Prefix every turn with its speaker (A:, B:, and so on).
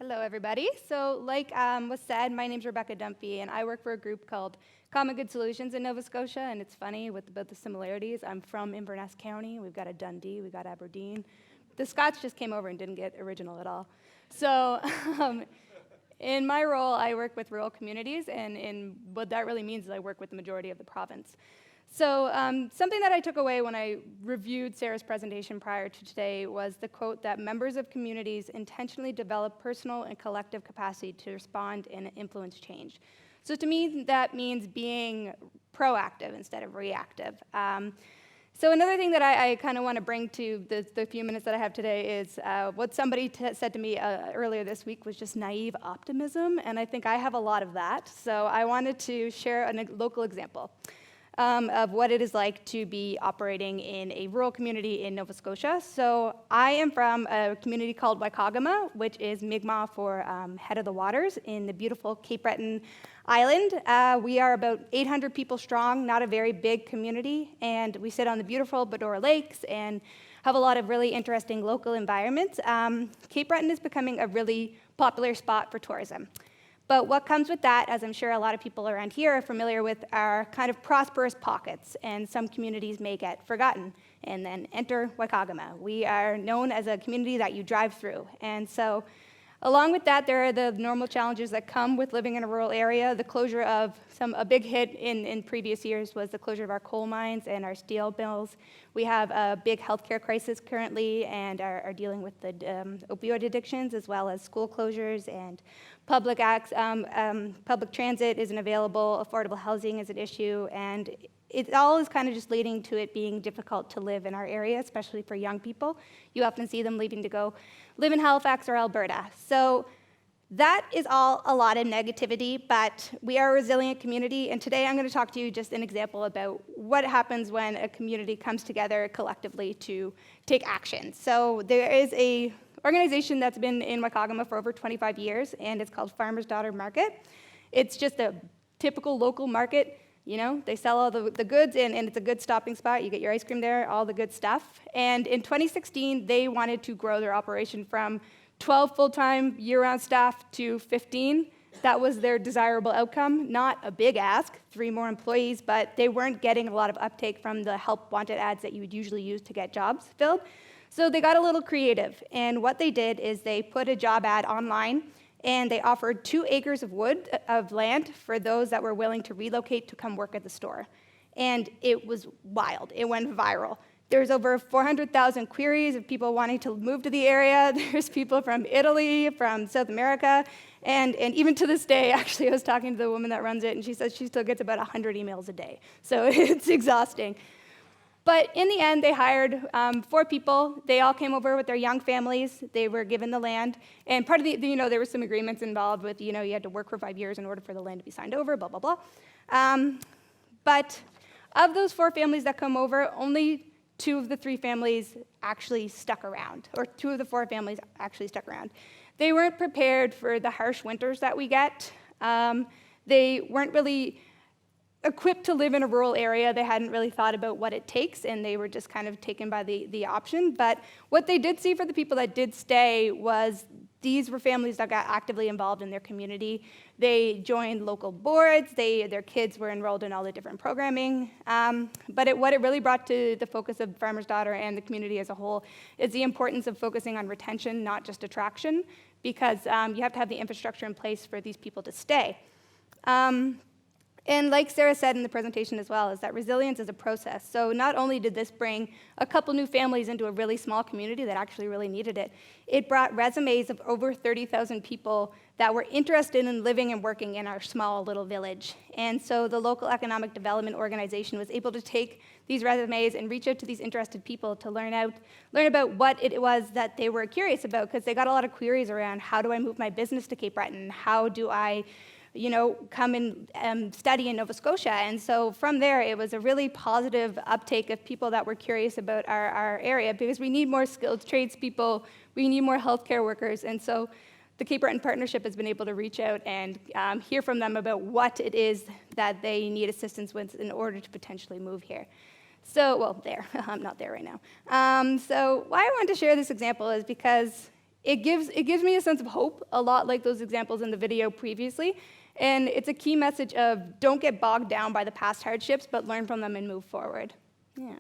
A: Hello, everybody. So like was said, my name's Rebecca Dunphy, and I work for a group called Common Good Solutions in Nova Scotia, and it's funny about the similarities. I'm from Inverness County. We've got a Dundee. We've got Aberdeen. The Scots just came over and didn't get original at all. So in my role, I work with rural communities, and what that really means is I work with the majority of the province. So something that I took away when I reviewed Sarah's presentation prior to today was the quote that members of communities intentionally develop personal and collective capacity to respond and influence change. So to me, that means being proactive instead of reactive. So another thing that I kind of want to bring to the few minutes that I have today is what somebody said to me earlier this week was just naive optimism, and I think I have a lot of that. So I wanted to share a local example of what it is like to be operating in a rural community in Nova Scotia. So I am from a community called Waikagama, which is Mi'kmaq for head of the waters in the beautiful Cape Breton Island. We are about 800 people strong, not a very big community, and we sit on the beautiful Bedore Lakes and have a lot of really interesting local environments. Cape Breton is becoming a really popular spot for tourism. But what comes with that, as I'm sure a lot of people around here are familiar with, are kind of prosperous pockets, and some communities may get forgotten. And then enter Waikagama. We are known as a community that you drive through. And so along with that, there are the normal challenges that come with living in a rural area. The closure of a big hit in previous years was the closure of our coal mines and our steel mills. We have a big healthcare crisis currently and are dealing with the opioid addictions, as well as school closures and public transit isn't available, affordable housing is an issue, and it all is kind of just leading to it being difficult to live in our area, especially for young people. You often see them leaving to go live in Halifax or Alberta. So that is all a lot of negativity, but we are a resilient community, and today I'm going to talk to you just an example about what happens when a community comes together collectively to take action. So there is a organization that's been in Waikagama for over 25 years, and it's called Farmer's Daughter Market. It's just a typical local market. You know, they sell all the goods, and it's a good stopping spot. You get your ice cream there, all the good stuff. And in 2016, they wanted to grow their operation from 12 full-time year-round staff to 15. That was their desirable outcome. Not a big ask, 3 more employees, but they weren't getting a lot of uptake from the help wanted ads that you would usually use to get jobs filled. So they got a little creative, and what they did is they put a job ad online, and they offered 2 acres of land for those that were willing to relocate to come work at the store. And it was wild. It went viral. There's over 400,000 queries of people wanting to move to the area. There's people from Italy, from South America, and even to this day, actually, I was talking to the woman that runs it, and she says she still gets about 100 emails a day. So it's exhausting. But in the end, they hired 4 people. They all came over with their young families. They were given the land. And part of there were some agreements involved with, you had to work for 5 years in order for the land to be signed over, blah, blah, blah. But of those 4 families that come over, only 2 of the 3 families actually stuck around, or 2 of the 4 families actually stuck around. They weren't prepared for the harsh winters that we get. They weren't really equipped to live in a rural area. They hadn't really thought about what it takes, and they were just kind of taken by the option. But what they did see for the people that did stay was these were families that got actively involved in their community. They joined local boards. Their kids were enrolled in all the different programming. But what it really brought to the focus of Farmer's Daughter and the community as a whole is the importance of focusing on retention, not just attraction, because you have to have the infrastructure in place for these people to stay. And like Sarah said in the presentation as well, is that resilience is a process. So not only did this bring a couple new families into a really small community that actually really needed it, it brought resumes of over 30,000 people that were interested in living and working in our small little village. And so the local economic development organization was able to take these resumes and reach out to these interested people to learn about what it was that they were curious about, because they got a lot of queries around, how do I move my business to Cape Breton? How do I come and study in Nova Scotia? And so from there, it was a really positive uptake of people that were curious about our area, because we need more skilled tradespeople, we need more healthcare workers, and so the Cape Breton Partnership has been able to reach out and hear from them about what it is that they need assistance with in order to potentially move here. So, well, I'm not there right now. So why I wanted to share this example is because it gives me a sense of hope, a lot like those examples in the video previously. And it's a key message of don't get bogged down by the past hardships, but learn from them and move forward. Yeah.